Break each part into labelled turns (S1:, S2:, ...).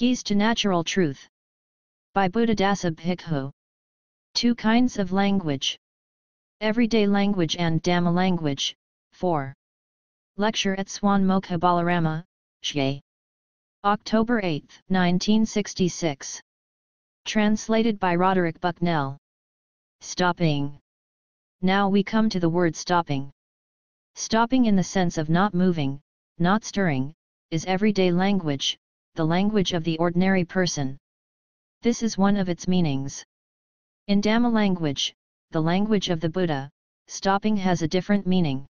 S1: Keys to Natural Truth. By Buddhadasa Bhikkhu. 2 kinds of language. Everyday language and Dhamma language. 4. Lecture at Swan Mokha Balarama, Shye. October 8, 1966. Translated by Roderick Bucknell. Stopping. Now we come to the word stopping. Stopping in the sense of not moving, not stirring, is everyday language, the language of the ordinary person. This is one of its meanings. In Dhamma language, the language of the Buddha, stopping has a different meaning.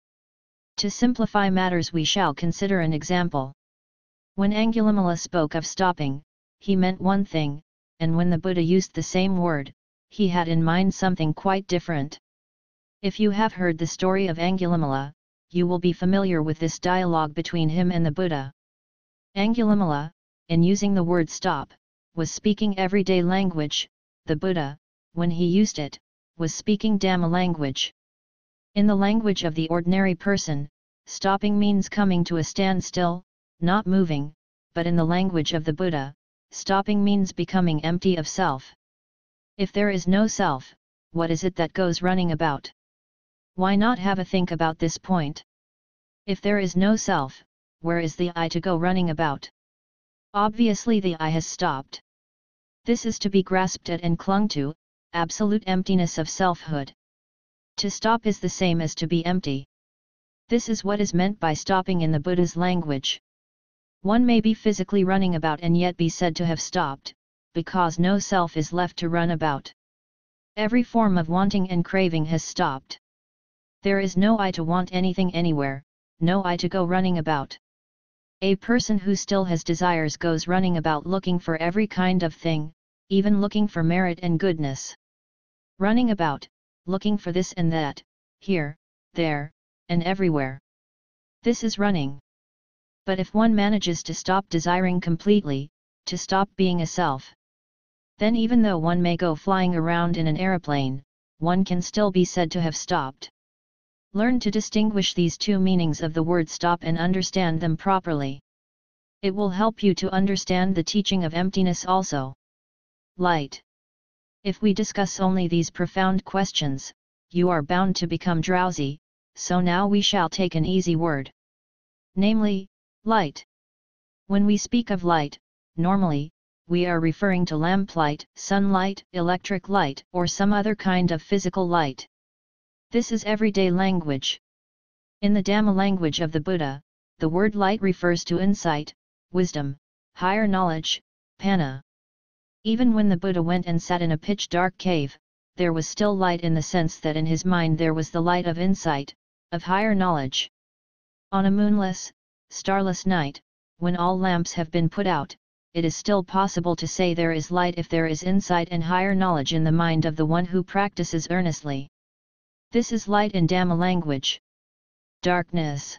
S1: To simplify matters, we shall consider an example. When Angulimala spoke of stopping, he meant one thing, and when the Buddha used the same word, he had in mind something quite different. If you have heard the story of Angulimala, you will be familiar with this dialogue between him and the Buddha. Angulimala, in using the word stop, was speaking everyday language. The Buddha, when he used it, was speaking Dhamma language. In the language of the ordinary person, stopping means coming to a standstill, not moving, but in the language of the Buddha, stopping means becoming empty of self. If there is no self, what is it that goes running about? Why not have a think about this point? If there is no self, where is the I to go running about? Obviously the I has stopped. This is to be grasped at and clung to, absolute emptiness of selfhood. To stop is the same as to be empty. This is what is meant by stopping in the Buddha's language. One may be physically running about and yet be said to have stopped, because no self is left to run about. Every form of wanting and craving has stopped. There is no I to want anything anywhere, no I to go running about. A person who still has desires goes running about looking for every kind of thing, even looking for merit and goodness. Running about, looking for this and that, here, there, and everywhere. This is running. But if one manages to stop desiring completely, to stop being a self, then even though one may go flying around in an aeroplane, one can still be said to have stopped. Learn to distinguish these 2 meanings of the word stop and understand them properly. It will help you to understand the teaching of emptiness also. Light. If we discuss only these profound questions, you are bound to become drowsy, so now we shall take an easy word. Namely, light. When we speak of light, normally, we are referring to lamplight, sunlight, electric light, or some other kind of physical light. This is everyday language. In the Dhamma language of the Buddha, the word light refers to insight, wisdom, higher knowledge, panna. Even when the Buddha went and sat in a pitch-dark cave, there was still light in the sense that in his mind there was the light of insight, of higher knowledge. On a moonless, starless night, when all lamps have been put out, it is still possible to say there is light if there is insight and higher knowledge in the mind of the one who practices earnestly. This is light in Dhamma language. Darkness.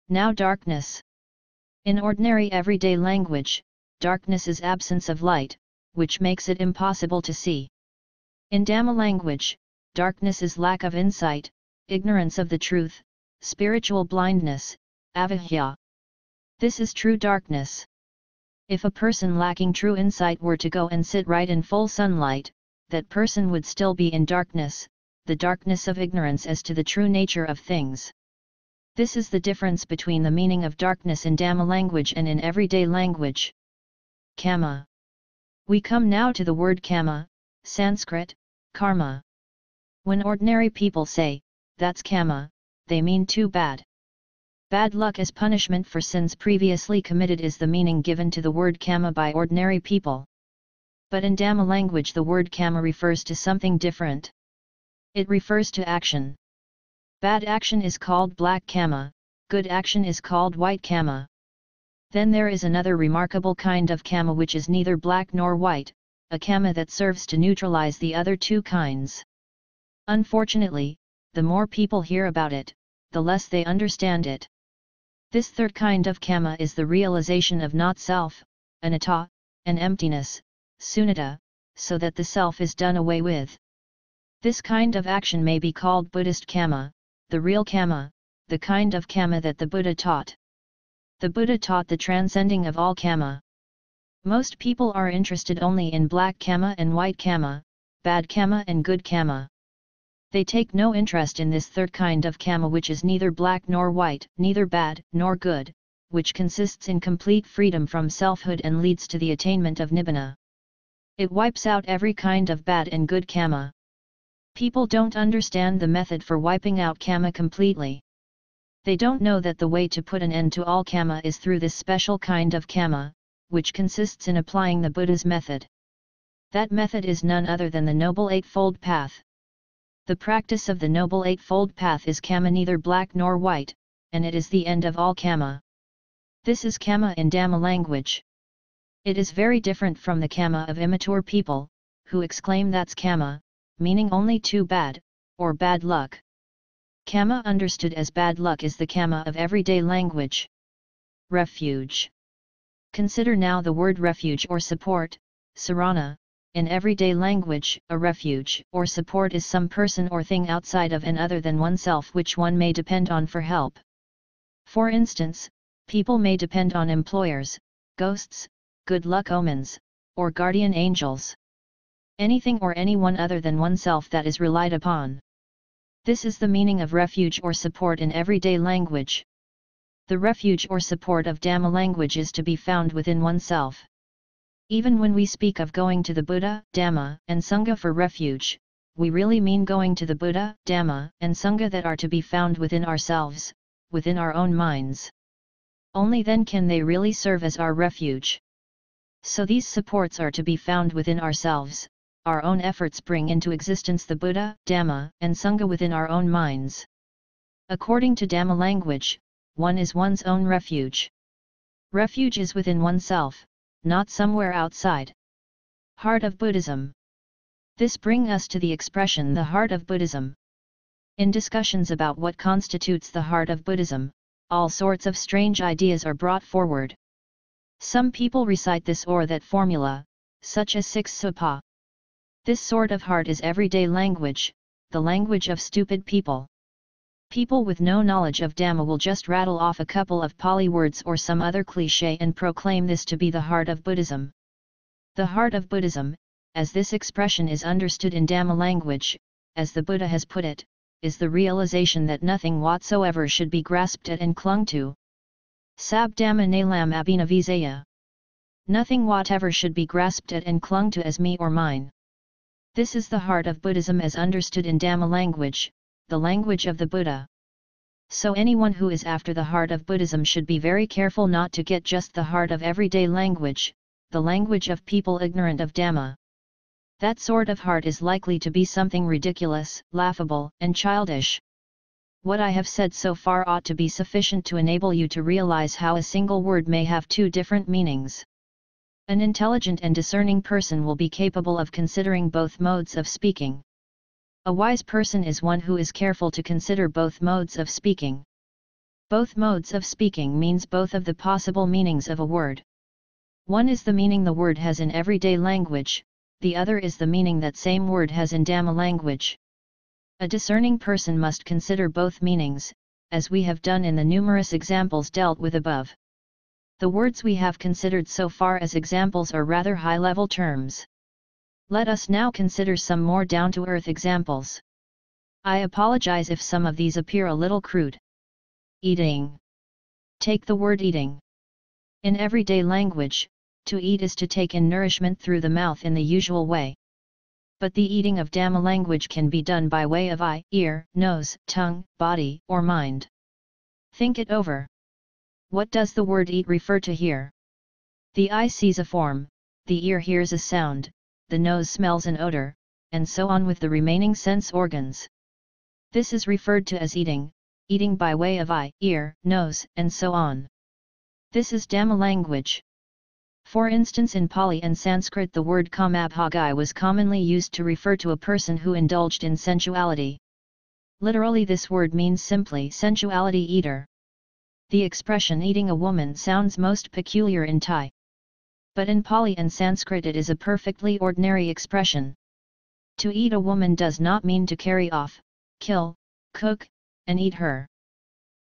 S1: Now darkness. In ordinary everyday language, darkness is absence of light, which makes it impossible to see. In Dhamma language, darkness is lack of insight, ignorance of the truth, spiritual blindness, avijja. This is true darkness. If a person lacking true insight were to go and sit right in full sunlight, that person would still be in darkness, the darkness of ignorance as to the true nature of things. This is the difference between the meaning of darkness in Dhamma language and in everyday language. Kama. We come now to the word kama, Sanskrit, karma. When ordinary people say, that's kama, they mean too bad. Bad luck as punishment for sins previously committed is the meaning given to the word kama by ordinary people. But in Dhamma language the word kama refers to something different. It refers to action. Bad action is called black kama, good action is called white kama. Then there is another remarkable kind of kama which is neither black nor white, a kama that serves to neutralize the other 2 kinds. Unfortunately, the more people hear about it, the less they understand it. This 3rd kind of kama is the realization of not self, anatta, and emptiness, sunyata, so that the self is done away with. This kind of action may be called Buddhist kama, the real kama, the kind of kama that the Buddha taught. The Buddha taught the transcending of all kama. Most people are interested only in black karma and white karma, bad karma and good karma. They take no interest in this third kind of karma, which is neither black nor white, neither bad nor good, which consists in complete freedom from selfhood and leads to the attainment of nibbana. It wipes out every kind of bad and good karma. People don't understand the method for wiping out karma completely. They don't know that the way to put an end to all karma is through this special kind of karma, which consists in applying the Buddha's method. That method is none other than the Noble Eightfold Path. The practice of the Noble Eightfold Path is karma neither black nor white, and it is the end of all karma. This is karma in Dhamma language. It is very different from the karma of immature people, who exclaim that's karma, meaning only too bad, or bad luck. Karma understood as bad luck is the karma of everyday language. Refuge. Consider now the word refuge or support, sarana. In everyday language, a refuge or support is some person or thing outside of and other than oneself which one may depend on for help. For instance, people may depend on employers, ghosts, good luck omens, or guardian angels. Anything or anyone other than oneself that is relied upon. This is the meaning of refuge or support in everyday language. The refuge or support of Dhamma language is to be found within oneself. Even when we speak of going to the Buddha, Dhamma, and Sangha for refuge, we really mean going to the Buddha, Dhamma, and Sangha that are to be found within ourselves, within our own minds. Only then can they really serve as our refuge. So these supports are to be found within ourselves. Our own efforts bring into existence the Buddha, Dhamma, and Sangha within our own minds. According to Dhamma language, one is one's own refuge. Refuge is within oneself, not somewhere outside. Heart of Buddhism. This brings us to the expression the heart of Buddhism. In discussions about what constitutes the heart of Buddhism, all sorts of strange ideas are brought forward. Some people recite this or that formula, such as six supa. This sort of heart is everyday language, the language of stupid people. People with no knowledge of Dhamma will just rattle off a couple of Pali words or some other cliché and proclaim this to be the heart of Buddhism. The heart of Buddhism, as this expression is understood in Dhamma language, as the Buddha has put it, is the realization that nothing whatsoever should be grasped at and clung to. Sab Dhamma Nalam Abhinavizaya. Nothing whatever should be grasped at and clung to as me or mine. This is the heart of Buddhism as understood in Dhamma language, the language of the Buddha. So anyone who is after the heart of Buddhism should be very careful not to get just the heart of everyday language, the language of people ignorant of Dhamma. That sort of heart is likely to be something ridiculous, laughable, and childish. What I have said so far ought to be sufficient to enable you to realize how a single word may have two different meanings. An intelligent and discerning person will be capable of considering both modes of speaking. A wise person is one who is careful to consider both modes of speaking. Both modes of speaking means both of the possible meanings of a word. One is the meaning the word has in everyday language, the other is the meaning that same word has in Dhamma language. A discerning person must consider both meanings, as we have done in the numerous examples dealt with above. The words we have considered so far as examples are rather high-level terms. Let us now consider some more down-to-earth examples. I apologize if some of these appear a little crude. Eating. Take the word eating. In everyday language, to eat is to take in nourishment through the mouth in the usual way. But the eating of Dhamma language can be done by way of eye, ear, nose, tongue, body, or mind. Think it over. What does the word eat refer to here? The eye sees a form, the ear hears a sound, the nose smells an odor, and so on with the remaining sense organs. This is referred to as eating, eating by way of eye, ear, nose, and so on. This is Dhamma language. For instance, in Pali and Sanskrit the word kamabhagai was commonly used to refer to a person who indulged in sensuality. Literally this word means simply sensuality eater. The expression eating a woman sounds most peculiar in Thai. But in Pali and Sanskrit it is a perfectly ordinary expression. To eat a woman does not mean to carry off, kill, cook, and eat her.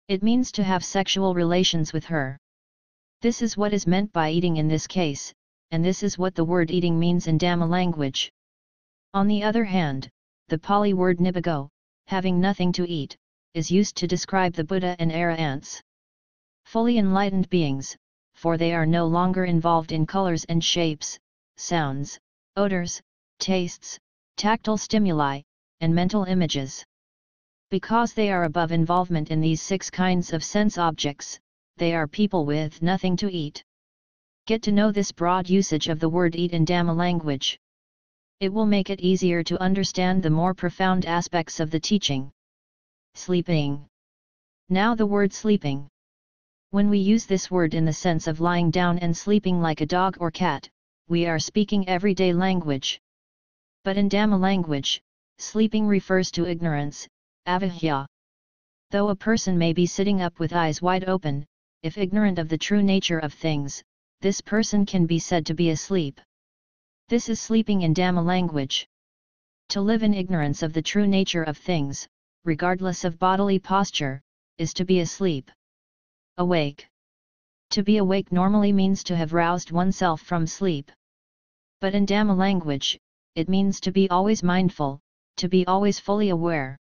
S1: It means to have sexual relations with her. This is what is meant by eating in this case, and this is what the word eating means in Dhamma language. On the other hand, the Pali word nibbego, having nothing to eat, is used to describe the Buddha and Arahants. Fully enlightened beings, for they are no longer involved in colors and shapes, sounds, odors, tastes, tactile stimuli, and mental images. Because they are above involvement in these 6 kinds of sense objects, they are people with nothing to eat. Get to know this broad usage of the word eat in Dhamma language. It will make it easier to understand the more profound aspects of the teaching. Sleeping. Now the word sleeping. When we use this word in the sense of lying down and sleeping like a dog or cat, we are speaking everyday language. But in Dhamma language, sleeping refers to ignorance, avijja. Though a person may be sitting up with eyes wide open, if ignorant of the true nature of things, this person can be said to be asleep. This is sleeping in Dhamma language. To live in ignorance of the true nature of things, regardless of bodily posture, is to be asleep. Awake. To be awake normally means to have roused oneself from sleep. But in Dhamma language, it means to be always mindful, to be always fully aware.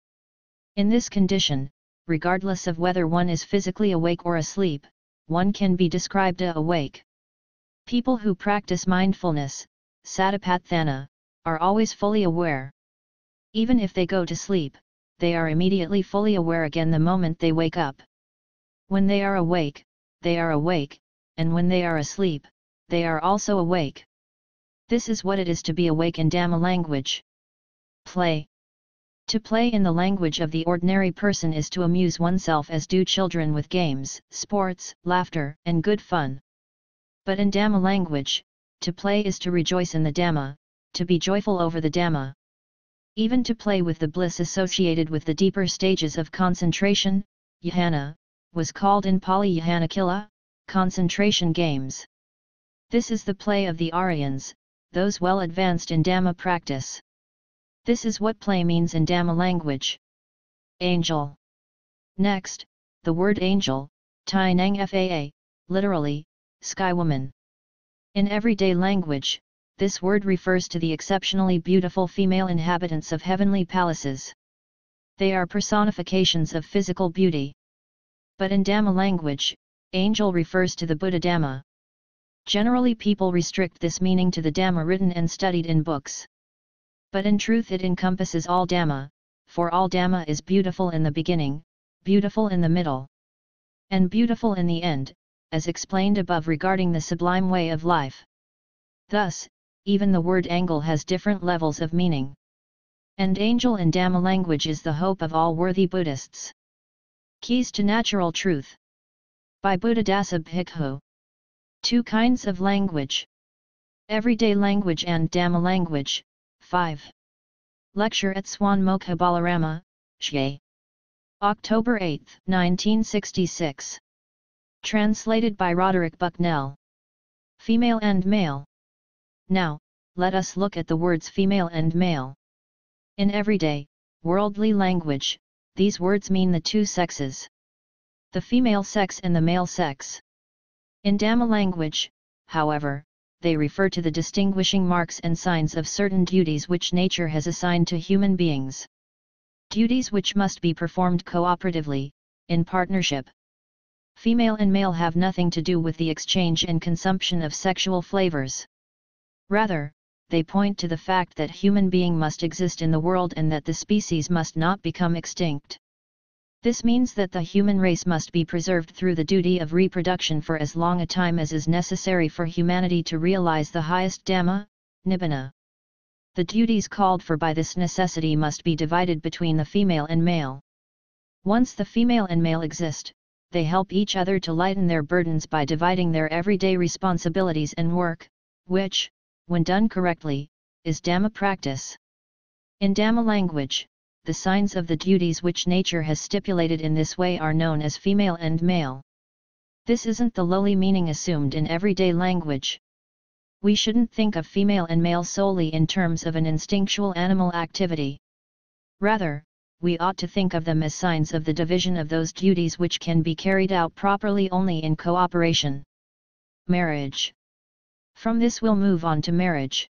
S1: In this condition, regardless of whether one is physically awake or asleep, one can be described as awake. People who practice mindfulness, satipatthana, are always fully aware. Even if they go to sleep, they are immediately fully aware again the moment they wake up. When they are awake, and when they are asleep, they are also awake. This is what it is to be awake in Dhamma language. Play. To play in the language of the ordinary person is to amuse oneself as do children with games, sports, laughter, and good fun. But in Dhamma language, to play is to rejoice in the Dhamma, to be joyful over the Dhamma. Even to play with the bliss associated with the deeper stages of concentration, jhana, was called in Pali jhanakila, concentration games. This is the play of the Aryans, those well advanced in Dhamma practice. This is what play means in Dhamma language. Angel. Next, the word angel, Tai Nang Faa, literally, sky woman. In everyday language, this word refers to the exceptionally beautiful female inhabitants of heavenly palaces. They are personifications of physical beauty. But in Dhamma language, angel refers to the Buddha Dhamma. Generally people restrict this meaning to the Dhamma written and studied in books. But in truth it encompasses all Dhamma, for all Dhamma is beautiful in the beginning, beautiful in the middle, and beautiful in the end, as explained above regarding the sublime way of life. Thus, even the word angel has different levels of meaning. And angel in Dhamma language is the hope of all worthy Buddhists. Keys to Natural Truth. By Buddhadasa Bhikkhu. 2 kinds of language. Everyday language and Dhamma language. 5. Lecture at Swan Mokha Balarama, Shye. October 8, 1966. Translated by Roderick Bucknell. Female and male. Now, let us look at the words female and male. In everyday, worldly language, these words mean the 2 sexes. The female sex and the male sex. In Dhamma language, however, they refer to the distinguishing marks and signs of certain duties which nature has assigned to human beings. Duties which must be performed cooperatively, in partnership. Female and male have nothing to do with the exchange and consumption of sexual flavors. Rather, they point to the fact that human being must exist in the world and that the species must not become extinct. This means that the human race must be preserved through the duty of reproduction for as long a time as is necessary for humanity to realize the highest Dhamma, Nibbana. The duties called for by this necessity must be divided between the female and male. Once the female and male exist, they help each other to lighten their burdens by dividing their everyday responsibilities and work, which, when done correctly, is Dhamma practice. In Dhamma language, the signs of the duties which nature has stipulated in this way are known as female and male. This isn't the lowly meaning assumed in everyday language. We shouldn't think of female and male solely in terms of an instinctual animal activity. Rather, we ought to think of them as signs of the division of those duties which can be carried out properly only in cooperation. Marriage. From this we'll move on to marriage.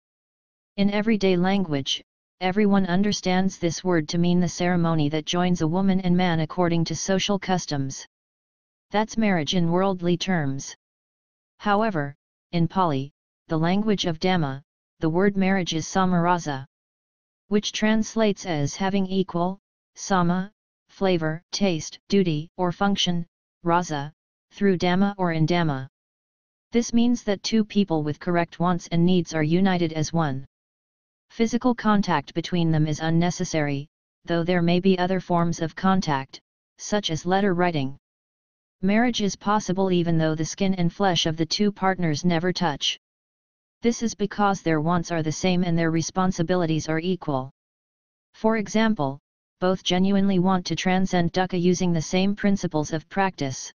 S1: In everyday language, everyone understands this word to mean the ceremony that joins a woman and man according to social customs. That's marriage in worldly terms. However, in Pali, the language of Dhamma, the word marriage is samarasa, which translates as having equal, sama, flavor, taste, duty, or function, rasa, through Dhamma or in Dhamma. This means that two people with correct wants and needs are united as one. Physical contact between them is unnecessary, though there may be other forms of contact, such as letter writing. Marriage is possible even though the skin and flesh of the two partners never touch. This is because their wants are the same and their responsibilities are equal. For example, both genuinely want to transcend dukkha using the same principles of practice.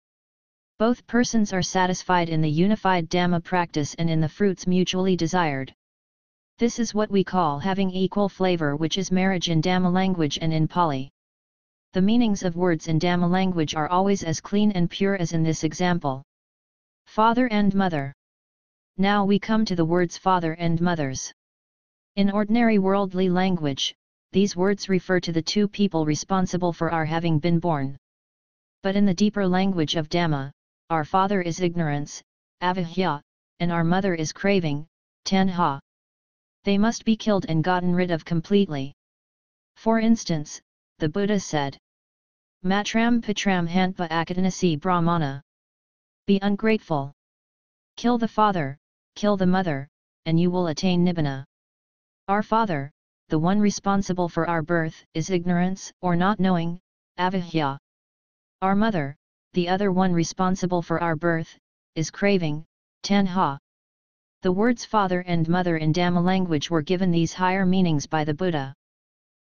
S1: Both persons are satisfied in the unified Dhamma practice and in the fruits mutually desired. This is what we call having equal flavor, which is marriage in Dhamma language and in Pali. The meanings of words in Dhamma language are always as clean and pure as in this example. Father and mother. Now we come to the words father and mothers. In ordinary worldly language, these words refer to the two people responsible for our having been born. But in the deeper language of Dhamma, our father is ignorance, avijja, and our mother is craving, tanha. They must be killed and gotten rid of completely. For instance, the Buddha said, Matram pitram hantpa akatanasi brahmana. Be ungrateful. Kill the father, kill the mother, and you will attain nibbana. Our father, the one responsible for our birth, is ignorance, or not knowing, avijja. Our mother, the other one responsible for our birth, is craving, tanha. The words father and mother in Dhamma language were given these higher meanings by the Buddha.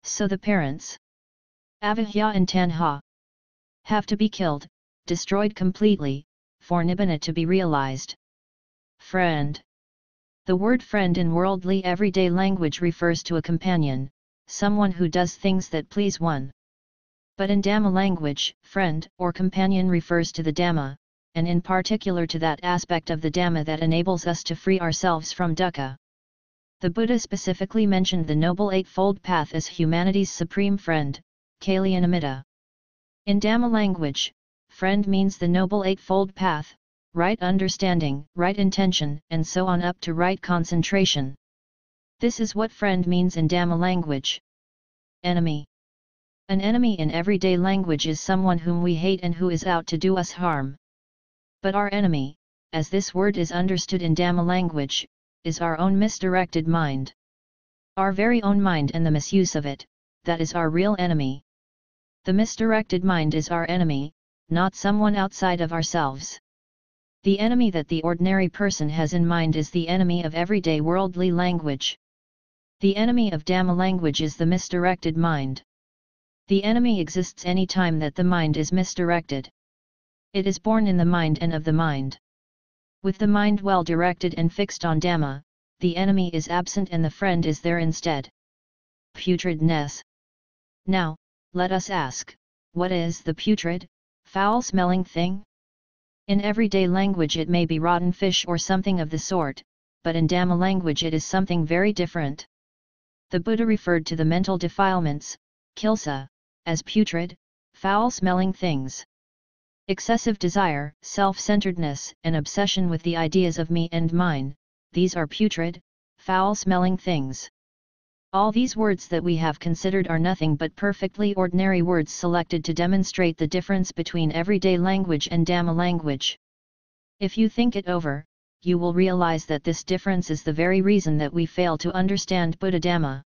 S1: So the parents, avijja and tanha, have to be killed, destroyed completely, for nibbana to be realized. Friend. The word friend in worldly everyday language refers to a companion, someone who does things that please one. But in Dhamma language, friend or companion refers to the Dhamma, and in particular to that aspect of the Dhamma that enables us to free ourselves from dukkha. The Buddha specifically mentioned the Noble Eightfold Path as humanity's supreme friend, Kalyanamitta. In Dhamma language, friend means the Noble Eightfold Path, right understanding, right intention, and so on up to right concentration. This is what friend means in Dhamma language. Enemy. An enemy in everyday language is someone whom we hate and who is out to do us harm. But our enemy, as this word is understood in Dhamma language, is our own misdirected mind. Our very own mind and the misuse of it, that is our real enemy. The misdirected mind is our enemy, not someone outside of ourselves. The enemy that the ordinary person has in mind is the enemy of everyday worldly language. The enemy of Dhamma language is the misdirected mind. The enemy exists any time that the mind is misdirected. It is born in the mind and of the mind. With the mind well directed and fixed on Dhamma, the enemy is absent and the friend is there instead. Putridness. Now, let us ask, what is the putrid, foul-smelling thing? In everyday language it may be rotten fish or something of the sort, but in Dhamma language it is something very different. The Buddha referred to the mental defilements, kilesa, as putrid, foul-smelling things. Excessive desire, self-centeredness, and obsession with the ideas of me and mine, these are putrid, foul-smelling things. All these words that we have considered are nothing but perfectly ordinary words selected to demonstrate the difference between everyday language and Dhamma language. If you think it over, you will realize that this difference is the very reason that we fail to understand Buddha Dhamma.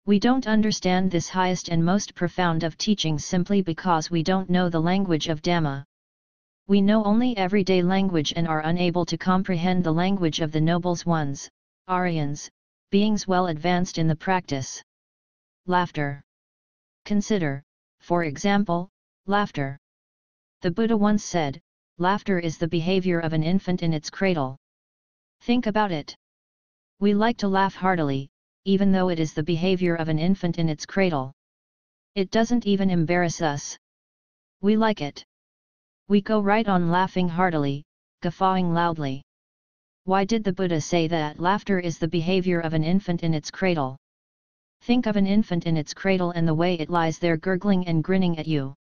S1: We don't understand this highest and most profound of teachings simply because we don't know the language of Dhamma. We know only everyday language and are unable to comprehend the language of the nobles ones, Aryans, beings well advanced in the practice. Laughter. Consider, for example, laughter. The Buddha once said, laughter is the behavior of an infant in its cradle. Think about it. We like to laugh heartily, even though it is the behavior of an infant in its cradle. It doesn't even embarrass us. We like it. We go right on laughing heartily, guffawing loudly. Why did the Buddha say that laughter is the behavior of an infant in its cradle? Think of an infant in its cradle and the way it lies there gurgling and grinning at you.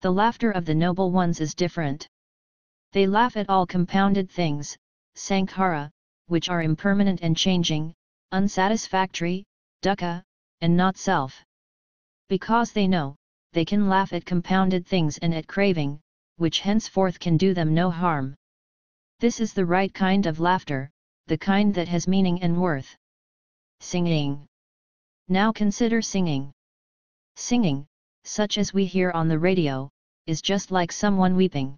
S1: The laughter of the noble ones is different. They laugh at all compounded things, sankhara, which are impermanent and changing, unsatisfactory, dukkha, and not self. Because they know, they can laugh at compounded things and at craving, which henceforth can do them no harm. This is the right kind of laughter, the kind that has meaning and worth. Singing. Now consider singing. Singing, such as we hear on the radio, is just like someone weeping.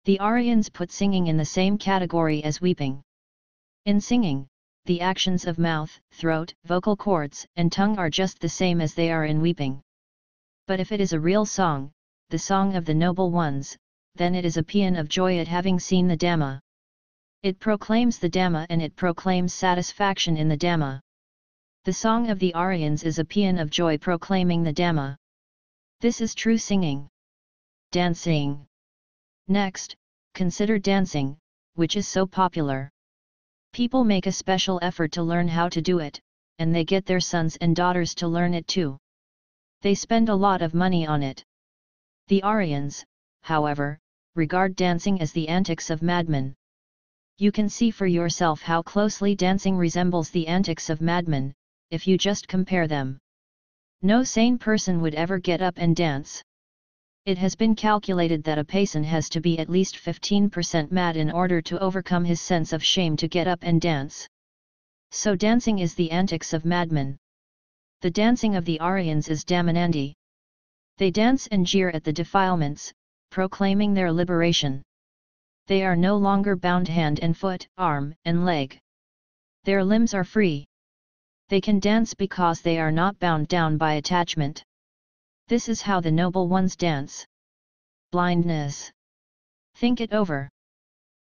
S1: The Aryans put singing in the same category as weeping. In singing, the actions of mouth, throat, vocal cords, and tongue are just the same as they are in weeping. But if it is a real song, the song of the noble ones, then it is a paean of joy at having seen the Dhamma. It proclaims the Dhamma and it proclaims satisfaction in the Dhamma. The song of the Aryans is a paean of joy proclaiming the Dhamma. This is true singing. Dancing. Next, consider dancing, which is so popular. People make a special effort to learn how to do it, and they get their sons and daughters to learn it too. They spend a lot of money on it. The Aryans, however, regard dancing as the antics of madmen. You can see for yourself how closely dancing resembles the antics of madmen, if you just compare them. No sane person would ever get up and dance. It has been calculated that a person has to be at least 15% mad in order to overcome his sense of shame to get up and dance. So dancing is the antics of madmen. The dancing of the Aryans is Dhammanandi. They dance and jeer at the defilements, proclaiming their liberation. They are no longer bound hand and foot, arm and leg. Their limbs are free. They can dance because they are not bound down by attachment. This is how the noble ones dance. Blindness. Think it over.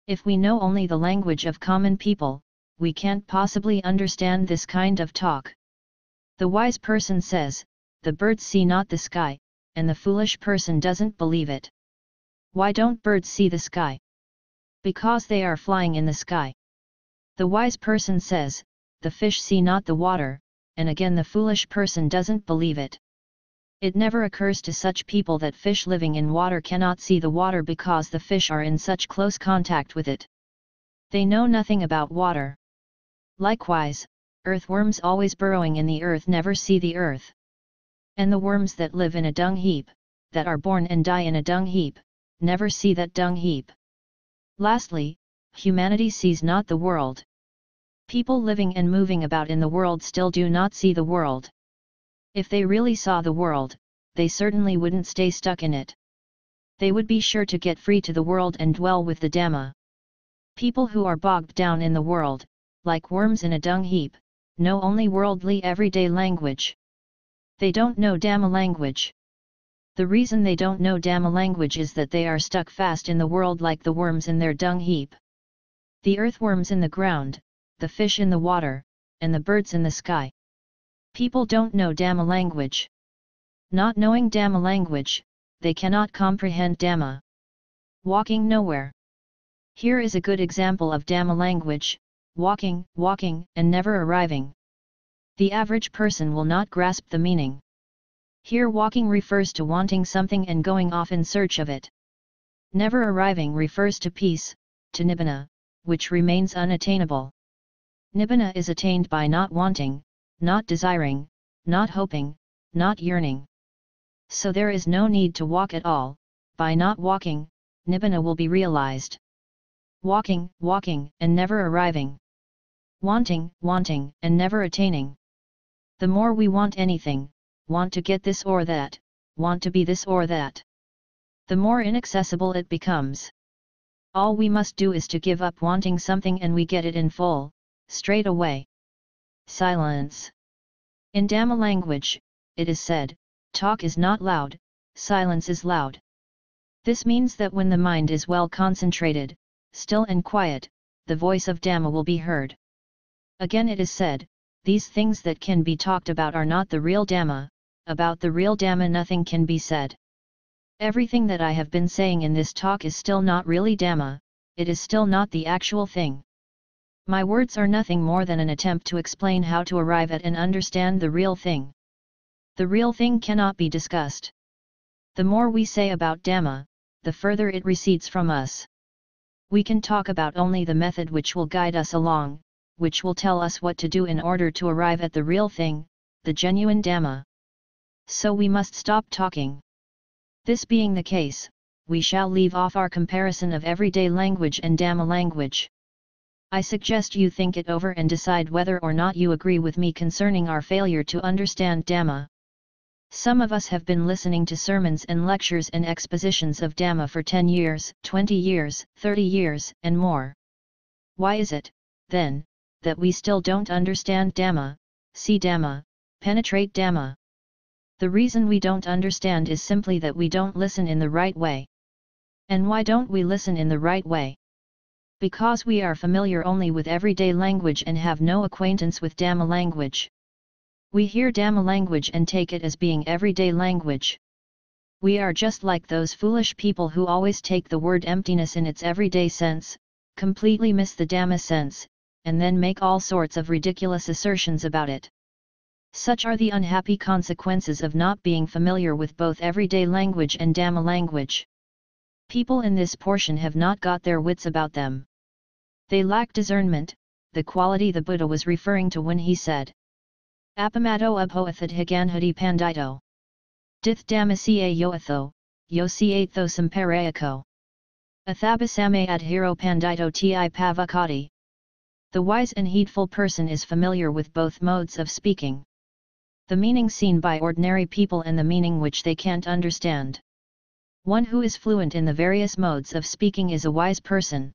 S1: If we know only the language of common people, we can't possibly understand this kind of talk. The wise person says, "The birds see not the sky," and the foolish person doesn't believe it. Why don't birds see the sky? Because they are flying in the sky. The wise person says, "The fish see not the water," and again the foolish person doesn't believe it. It never occurs to such people that fish living in water cannot see the water because the fish are in such close contact with it. They know nothing about water. Likewise, earthworms always burrowing in the earth never see the earth. And the worms that live in a dung heap, that are born and die in a dung heap, never see that dung heap. Lastly, humanity sees not the world. People living and moving about in the world still do not see the world. If they really saw the world, they certainly wouldn't stay stuck in it. They would be sure to get free to the world and dwell with the Dhamma. People who are bogged down in the world, like worms in a dung heap, know only worldly everyday language. They don't know Dhamma language. The reason they don't know Dhamma language is that they are stuck fast in the world like the worms in their dung heap. The earthworms in the ground, the fish in the water, and the birds in the sky. People don't know Dhamma language. Not knowing Dhamma language, they cannot comprehend Dhamma. Walking nowhere. Here is a good example of Dhamma language: walking, walking, and never arriving. The average person will not grasp the meaning. Here walking refers to wanting something and going off in search of it. Never arriving refers to peace, to nibbana, which remains unattainable. Nibbana is attained by not wanting, not desiring, not hoping, not yearning. So there is no need to walk at all. By not walking, nibbana will be realized. Walking, walking, and never arriving. Wanting, wanting, and never attaining. The more we want anything, want to get this or that, want to be this or that, the more inaccessible it becomes. All we must do is to give up wanting something and we get it in full, straight away. Silence. In Dhamma language, it is said, talk is not loud, silence is loud. This means that when the mind is well concentrated, still and quiet, the voice of Dhamma will be heard. Again it is said, these things that can be talked about are not the real Dhamma, about the real Dhamma nothing can be said. Everything that I have been saying in this talk is still not really Dhamma, it is still not the actual thing. My words are nothing more than an attempt to explain how to arrive at and understand the real thing. The real thing cannot be discussed. The more we say about Dhamma, the further it recedes from us. We can talk about only the method which will guide us along, which will tell us what to do in order to arrive at the real thing, the genuine Dhamma. So we must stop talking. This being the case, we shall leave off our comparison of everyday language and Dhamma language. I suggest you think it over and decide whether or not you agree with me concerning our failure to understand Dhamma. Some of us have been listening to sermons and lectures and expositions of Dhamma for 10 years, 20 years, 30 years, and more. Why is it, then, that we still don't understand Dhamma, see Dhamma, penetrate Dhamma? The reason we don't understand is simply that we don't listen in the right way. And why don't we listen in the right way? Because we are familiar only with everyday language and have no acquaintance with Dhamma language. We hear Dhamma language and take it as being everyday language. We are just like those foolish people who always take the word emptiness in its everyday sense, completely miss the Dhamma sense, and then make all sorts of ridiculous assertions about it. Such are the unhappy consequences of not being familiar with both everyday language and Dhamma language. People in this portion have not got their wits about them. They lack discernment, the quality the Buddha was referring to when he said, Apamato ubhoathad higanhadi pandito. Dith dhamasiya yoatho, yosiatho samparayako. Athabasame adhiro pandito ti pavakati. The wise and heedful person is familiar with both modes of speaking. The meaning seen by ordinary people and the meaning which they can't understand. One who is fluent in the various modes of speaking is a wise person.